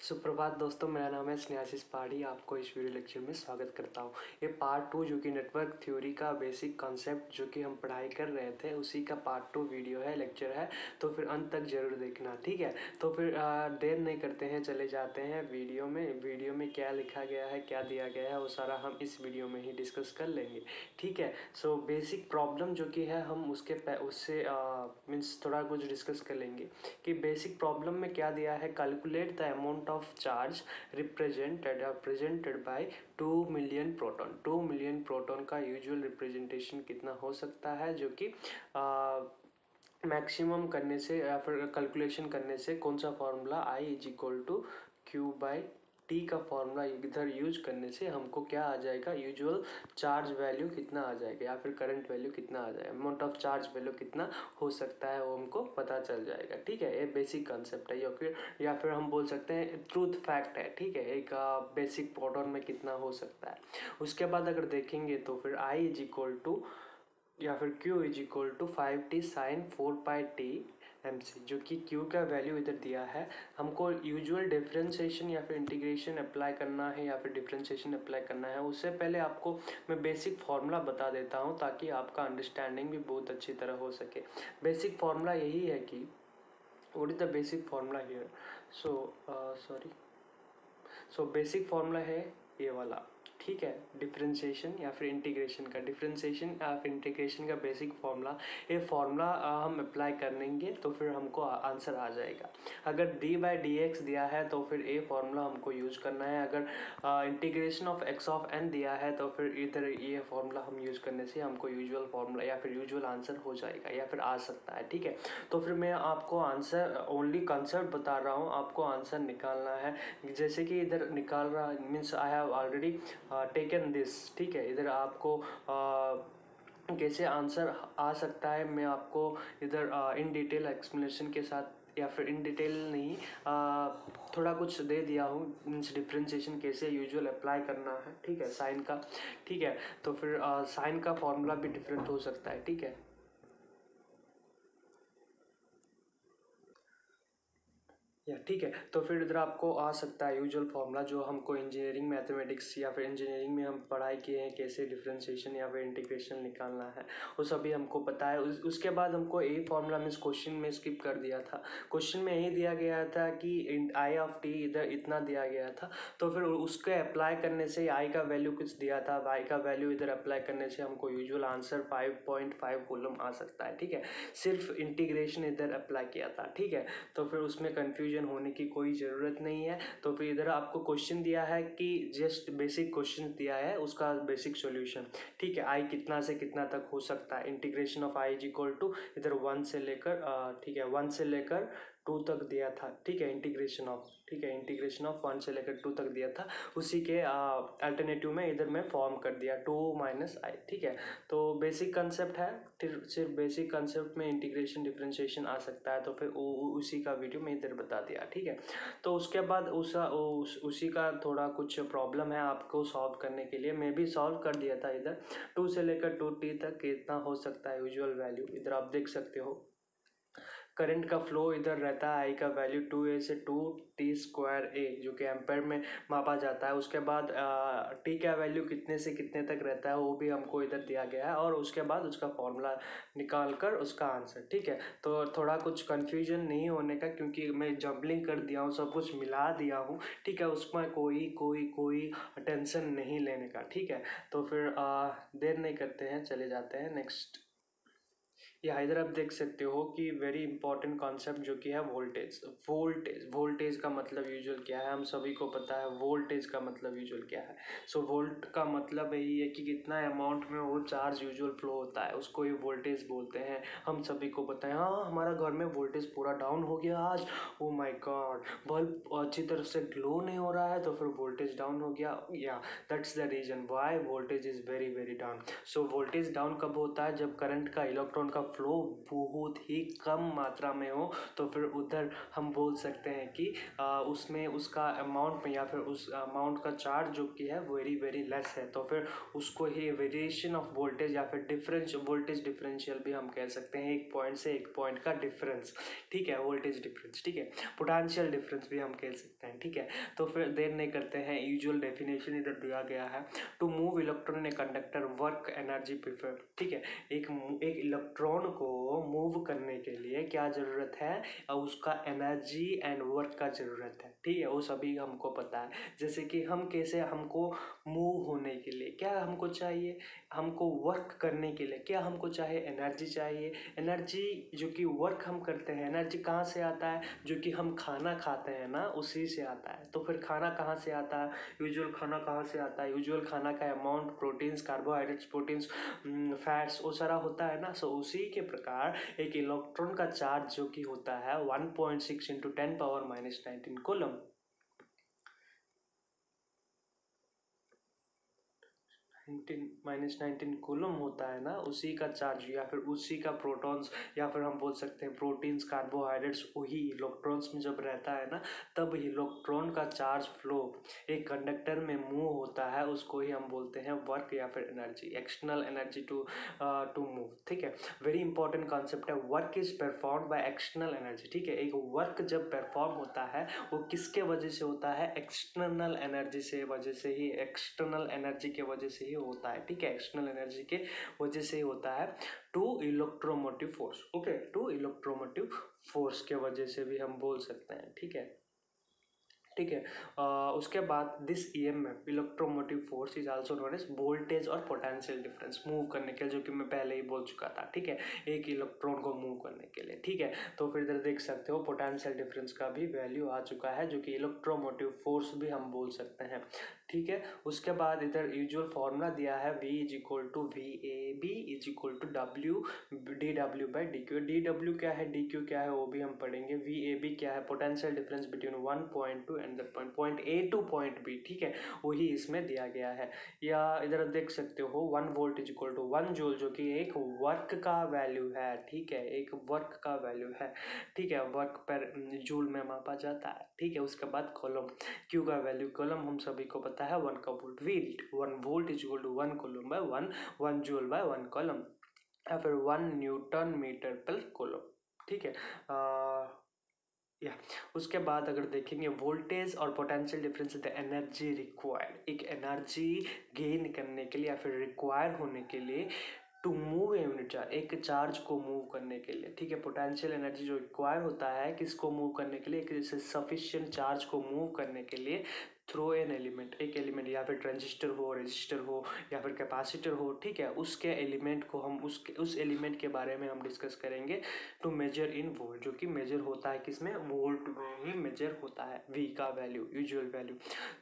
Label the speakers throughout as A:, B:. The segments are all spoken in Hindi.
A: सुप्रभात दोस्तों, मेरा नाम है स्नेहाशीष पहाड़ी। आपको इस वीडियो लेक्चर में स्वागत करता हूँ। ये पार्ट 2 जो कि नेटवर्क थ्योरी का बेसिक कॉन्सेप्ट जो कि हम पढ़ाई कर रहे थे उसी का पार्ट 2 वीडियो है, लेक्चर है। तो फिर अंत तक जरूर देखना, ठीक है। तो फिर देर नहीं करते हैं, चले जाते हैं वीडियो में। वीडियो में क्या लिखा गया है, क्या दिया गया है, वो सारा हम इस वीडियो में ही डिस्कस कर लेंगे, ठीक है। सो बेसिक प्रॉब्लम जो कि है हम उससे मीन्स थोड़ा कुछ डिस्कस कर लेंगे कि बेसिक प्रॉब्लम में क्या दिया है। Calculate the amount of charge represented by 2 million proton. 2 million proton का यूजुअल रिप्रेजेंटेशन कितना हो सकता है, जो कि मैक्सिमम करने से या फिर कैलकुलेशन करने से कौन सा formula I is equal to Q by T का फॉर्मूला इधर यूज करने से हमको क्या आ जाएगा, यूजुअल चार्ज वैल्यू कितना आ जाएगा या फिर करंट वैल्यू कितना आ जाएगा, अमाउंट ऑफ चार्ज वैल्यू कितना हो सकता है वो हमको पता चल जाएगा, ठीक है। ये बेसिक कंसेप्ट है या फिर हम बोल सकते हैं ट्रूथ फैक्ट है, ठीक है। एक बेसिक प्रोटॉन में कितना हो सकता है। उसके बाद अगर देखेंगे तो फिर I इज इक्वल टू या फिर Q is equal to 5t sine 4πt MC, जो कि Q का वैल्यू इधर दिया है। हमको यूजुअल डिफरेंशिएशन या फिर इंटीग्रेशन अप्लाई करना है या फिर डिफरेंशिएशन अप्लाई करना है। उससे पहले आपको मैं बेसिक फार्मूला बता देता हूँ ताकि आपका अंडरस्टैंडिंग भी बहुत अच्छी तरह हो सके। बेसिक फार्मूला यही है कि what is the basic formula here. So basic formula है ये वाला, ठीक है। डिफरेंशिएशन या फिर इंटीग्रेशन का, डिफरेंशिएशन या फिर इंटीग्रेशन का बेसिक फार्मूला, ये फार्मूला हम अप्लाई कर लेंगे तो फिर हमको आंसर आ जाएगा। अगर d/dx दिया है तो फिर ये फार्मूला हमको यूज करना है। अगर integration of x of n दिया है तो फिर इधर ये फार्मूला हम यूज करने से हमको यूजुअल फार्मूला या फिर यूजुअल आंसर हो जाएगा या फिर आ सकता है, ठीक है। तो फिर मैं आपको आंसर ओनली कंसेप्ट बता रहा हूँ, आपको आंसर निकालना है। जैसे कि इधर निकाल रहा means I have already taken this, ठीक है। इधर आपको कैसे आंसर आ सकता है मैं आपको इधर इन डिटेल एक्सप्लेनेशन के साथ या फिर इन डिटेल नहीं थोड़ा कुछ दे दिया हूँ। मीन्स डिफरेंशिएशन कैसे यूजुअल अप्लाई करना है, ठीक है, साइन का, ठीक है। तो फिर साइन का फॉर्मूला भी डिफरेंट हो सकता है, ठीक है। ठीक है। तो फिर इधर आपको आ सकता है यूजुअल फार्मूला जो हमको इंजीनियरिंग मैथमेटिक्स या फिर इंजीनियरिंग में हम पढ़ाई किए हैं, कैसे डिफरेंशिएशन या फिर इंटीग्रेशन निकालना है वो सभी हमको पता है। उसके बाद हमको ए फार्मूला मीन्स क्वेश्चन में स्किप कर दिया था। क्वेश्चन में यही दिया गया था कि I ऑफ टी इधर इतना दिया गया था, तो फिर उसके अप्लाई करने से I का वैल्यू कुछ दिया था, Y का वैल्यू इधर अप्लाई करने से हमको यूजुअल आंसर 5.5 कूलम आ सकता है, ठीक है। सिर्फ इंटीग्रेशन इधर अप्लाई किया था, ठीक है। तो फिर उसमें कन्फ्यूजन होने की कोई ज़रूरत नहीं है। तो फिर इधर आपको क्वेश्चन दिया है कि जस्ट बेसिक क्वेश्चन दिया है, उसका बेसिक सॉल्यूशन, ठीक है। I कितना से कितना तक हो सकता है, integration of I is equal to इधर 1 से लेकर ठीक है 1 से लेकर 2 तक दिया था, ठीक है। इंटीग्रेशन ऑफ, ठीक है, इंटीग्रेशन ऑफ 1 से लेकर 2 तक दिया था। उसी के अल्टरनेटिव में इधर मैं फॉर्म कर दिया 2 माइनस I, ठीक है। तो बेसिक कंसेप्ट है, फिर सिर्फ बेसिक कंसेप्ट में इंटीग्रेशन डिफरेंशिएशन आ सकता है, तो फिर उसी का वीडियो मैं इधर बता दिया, ठीक है। तो उसके बाद उसी का थोड़ा कुछ प्रॉब्लम है आपको सॉल्व करने के लिए, मैं भी सॉल्व कर दिया था। इधर 2 से लेकर 2t तक कितना हो सकता है यूजुअल वैल्यू, इधर आप देख सकते हो। करंट का फ्लो इधर रहता है, I का वैल्यू 2a से 2t²a जो कि एम्पेयर में मापा जाता है। उसके बाद t का वैल्यू कितने से कितने तक रहता है वो भी हमको इधर दिया गया है, और उसके बाद उसका फॉर्मूला निकाल कर उसका आंसर, ठीक है। तो थोड़ा कुछ कन्फ्यूजन नहीं होने का, क्योंकि मैं जम्बलिंग कर दिया हूँ, सब कुछ मिला दिया हूँ, ठीक है। उसमें कोई टेंशन नहीं लेने का, ठीक है। तो फिर देर नहीं करते हैं, चले जाते हैं नेक्स्ट। या इधर आप देख सकते हो कि वेरी इंपॉर्टेंट कॉन्सेप्ट जो कि है वोल्टेज। वोल्टेज का मतलब यूजुअल क्या है, हम सभी को पता है वोल्टेज का मतलब यूजुअल क्या है। सो वोल्ट का मतलब यही है कि कितना अमाउंट में वो चार्ज यूजुअल फ्लो होता है, उसको ही वोल्टेज बोलते हैं। हम सभी को पता है, हाँ हमारा घर में वोल्टेज पूरा डाउन हो गया आज, ओ माय गॉड, बल्ब अच्छी तरह से ग्लो नहीं हो रहा है तो फिर वोल्टेज डाउन हो गया। या that's the reason why voltage is very very down. So voltage down कब होता है, जब करंट का इलेक्ट्रॉन का फ्लो बहुत ही कम मात्रा में हो, तो फिर उधर हम बोल सकते हैं कि उसमें उसका अमाउंट में या फिर उस अमाउंट का चार्ज जो कि है वेरी वेरी लेस है, तो फिर उसको ही वेरिएशन ऑफ वोल्टेज या फिर डिफरेंस वोल्टेज डिफरेंशियल भी हम कह सकते हैं। एक पॉइंट से एक पॉइंट का डिफरेंस, ठीक है, वोल्टेज डिफरेंस, ठीक है, पोटेंशियल डिफरेंस भी हम कह सकते हैं, ठीक है। तो फिर देर नहीं करते हैं, यूजुअल डेफिनेशन इधर दिया गया है। To move electron in a conductor work energy prefer, ठीक है, एक इलेक्ट्रॉन को मूव करने के लिए क्या जरूरत है, उसका एनर्जी एंड वर्क का जरूरत है, ठीक है, वो सभी हमको पता है। जैसे कि हम कैसे, हमको मूव होने के लिए क्या हमको चाहिए, हमको वर्क करने के लिए क्या हमको चाहिए, एनर्जी चाहिए। एनर्जी जो कि वर्क हम करते हैं, एनर्जी कहाँ से आता है, जो कि हम खाना खाते हैं ना, उसी से आता है। तो फिर खाना कहाँ से आता है, यूजुअल खाना कहाँ से आता है, यूजुअल खाना का amount proteins, carbohydrates, proteins, fats, वो सारा होता है ना। सो उसी के प्रकार एक इलेक्ट्रॉन का चार्ज जो कि होता है 1.6 × 10⁻⁻19 कूलम, -19 कूलम होता है ना, उसी का चार्ज या फिर उसी का प्रोटॉन्स या फिर हम बोल सकते हैं प्रोटीन्स, कार्बोहाइड्रेट्स, वही इलेक्ट्रॉन्स में जब रहता है ना, तब इलेक्ट्रॉन का चार्ज फ्लो एक कंडक्टर में मूव होता है, उसको ही हम बोलते हैं वर्क या फिर energy, external energy to move, ठीक है। वेरी इंपॉर्टेंट कॉन्सेप्ट है, work is perform by external energy, ठीक है। एक वर्क जब परफॉर्म होता है वो किसके वजह से होता है, एक्सटर्नल एनर्जी से वजह से ही, एक्सटर्नल एनर्जी के वजह से ही होता है, ठीक है, एक्सटर्नल एनर्जी के वजह से ही होता है। To electromotive force, okay, to electromotive force के वजह से भी हम बोल सकते हैं, ठीक है, ठीक है। उसके बाद this EMF electromotive force is also known as voltage और पोटेंशियल डिफरेंस, मूव करने के लिए, जो कि मैं पहले ही बोल चुका था, ठीक है, एक इलेक्ट्रॉन को मूव करने के लिए, ठीक है। तो फिर इधर देख सकते हो पोटेंशियल डिफरेंस का भी वैल्यू आ चुका है, जो कि इलेक्ट्रोमोटिव फोर्स भी हम बोल सकते हैं, ठीक है। उसके बाद इधर यूजुअल फॉर्मूला दिया है, V is equal to VAB is equal to W dW/dQ। dW क्या है, dQ क्या है, वो भी हम पढ़ेंगे। VAB क्या है, potential difference between one point two and point A two point B, ठीक है, वही इसमें दिया गया है। या इधर देख सकते हो 1 volt is equal to 1 joule, जो कि एक वर्क का वैल्यू है, ठीक है, एक वर्क का वैल्यू है, ठीक है, वर्क पर जूल में मापा जाता है, ठीक है। उसके बाद कॉलम, Q का वैल्यू, कॉलम हम सभी को पता है 1 का volt, 1 volt is equal to 1 coulomb by 1 joule by 1 coulomb, या फिर 1 न्यूटन मीटर पर कूलम, ठीक है। या उसके बाद अगर देखेंगे वोल्टेज और potential difference, the energy required, एक एनर्जी गेन करने के लिए या फिर रिक्वायर होने के लिए to move a unit charge, एक चार्ज को मूव करने के लिए, ठीक है। पोटेंशियल एनर्जी जो रिक्वायर होता है किसको मूव करने के लिए, एक सफिशिएंट चार्ज को मूव करने के लिए थ्रू एन एलिमेंट, एक एलिमेंट, या फिर ट्रांजिस्टर हो, रेजिस्टर हो, या फिर कैपेसिटर हो, ठीक है, उसके एलिमेंट को हम उस एलिमेंट के बारे में हम डिस्कस करेंगे। टू मेजर इन वोल्ट, जो कि मेजर होता है किसमें, वोल्ट में ही मेजर होता है, V का वैल्यू, यूजुअल वैल्यू,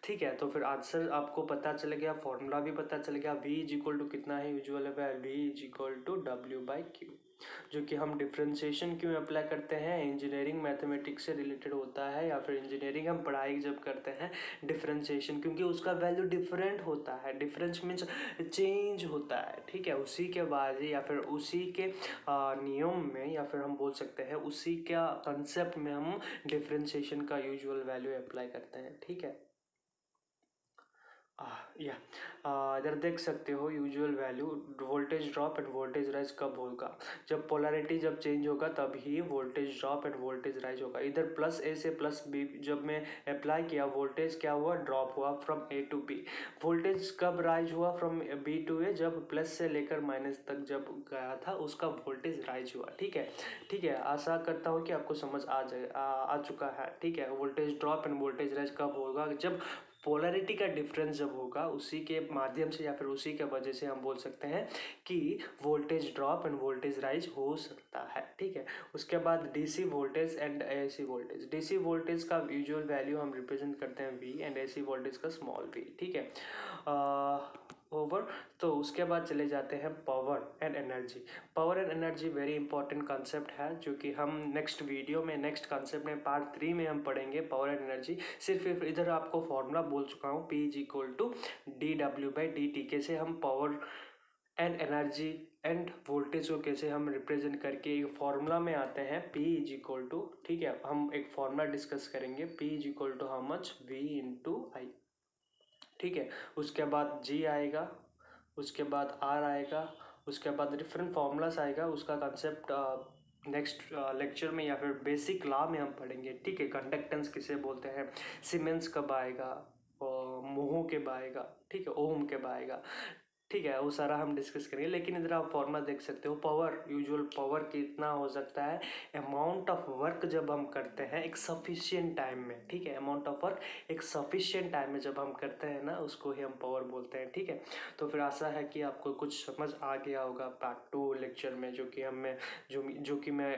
A: ठीक है। तो फिर आंसर आपको पता चल गया, फॉर्मूला भी पता चल गया, V इज इक्वल टू कितना है, यूजुअल है V is equal to W/Q, जो कि हम डिफ्रेंशिएशन क्यों अप्लाई करते हैं, इंजीनियरिंग मैथमेटिक्स से रिलेटेड होता है, या फिर इंजीनियरिंग हम पढ़ाई जब करते हैं डिफ्रेंशिएशन, क्योंकि उसका वैल्यू डिफरेंट होता है, डिफरेंस मीन्स चेंज होता है, ठीक है, उसी के बाद या फिर उसी के नियम में, या फिर हम बोल सकते हैं उसी का कंसेप्ट में हम डिफ्रेंशिएशन का यूजुअल वैल्यू अप्लाई करते हैं, ठीक है। या इधर देख सकते हो usual value, voltage drop and voltage rise कब होगा, जब पोलैरिटी जब चेंज होगा तब ही voltage drop and voltage rise होगा। इधर +A से +B जब मैं अप्लाई किया, वोल्टेज क्या हुआ, ड्रॉप हुआ from A to B। Voltage कब राइज हुआ फ्रॉम B टू A, जब प्लस से लेकर माइनस तक जब गया था उसका वोल्टेज राइज हुआ, ठीक है, ठीक है। आशा करता हूँ कि आपको समझ आ चुका है, ठीक है। Voltage drop and voltage rise कब होगा, जब पोलैरिटी का डिफरेंस जब होगा, उसी के माध्यम से या फिर उसी के वजह से हम बोल सकते हैं कि voltage drop and voltage rise हो सकता है, ठीक है। उसके बाद DC voltage and AC voltage, DC voltage का यूजुअल वैल्यू हम रिप्रेजेंट करते हैं V, एंड AC वोल्टेज का स्मॉल v, ठीक है। ओवर, तो उसके बाद चले जाते हैं power and energy. Power and energy very important concept है, जो कि हम नेक्स्ट वीडियो में, नेक्स्ट कॉन्सेप्ट में पार्ट 3 में हम पढ़ेंगे पावर एंड एनर्जी। सिर्फ इधर आपको फॉर्मूला बोल चुका हूँ, P is equal to dW/dt, कैसे हम power and energy end voltage को कैसे हम रिप्रेजेंट करके एक फॉर्मूला में आते हैं, P इज इक्वल टू, ठीक है, हम एक फॉर्मूला डिस्कस करेंगे, P is equal to how much, V into I, ठीक है। उसके बाद G आएगा, उसके बाद R आएगा, उसके बाद डिफरेंट फॉर्मूलास आएगा, उसका कंसेप्ट नेक्स्ट लेक्चर में या फिर बेसिक लॉ में हम पढ़ेंगे, ठीक है। कंडक्टेंस किसे बोलते हैं, सीमेंस कब आएगा, और मोह कब आएगा, ठीक है, ओम कब आएगा, ठीक है, वो सारा हम डिस्कस करेंगे। लेकिन इधर आप फॉर्मूला देख सकते हो, पावर, यूजुअल पावर कितना हो सकता है, अमाउंट ऑफ वर्क जब हम करते हैं एक सफिशिएंट टाइम में, ठीक है, अमाउंट ऑफ वर्क एक सफिशिएंट टाइम में जब हम करते हैं ना, उसको ही हम पावर बोलते हैं, ठीक है। तो फिर आशा है कि आपको कुछ समझ आ गया होगा पार्ट 2 लेक्चर में, जो कि हमें जो कि मैं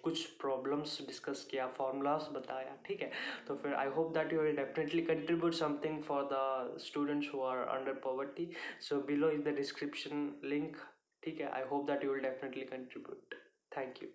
A: कुछ प्रॉब्लम्स डिस्कस किया, फॉर्मूलास बताया, ठीक है। तो फिर I hope that you will definitely contribute something for the students who are under poverty. So below is the description link, ठीक है। I hope that you will definitely contribute. Thank you.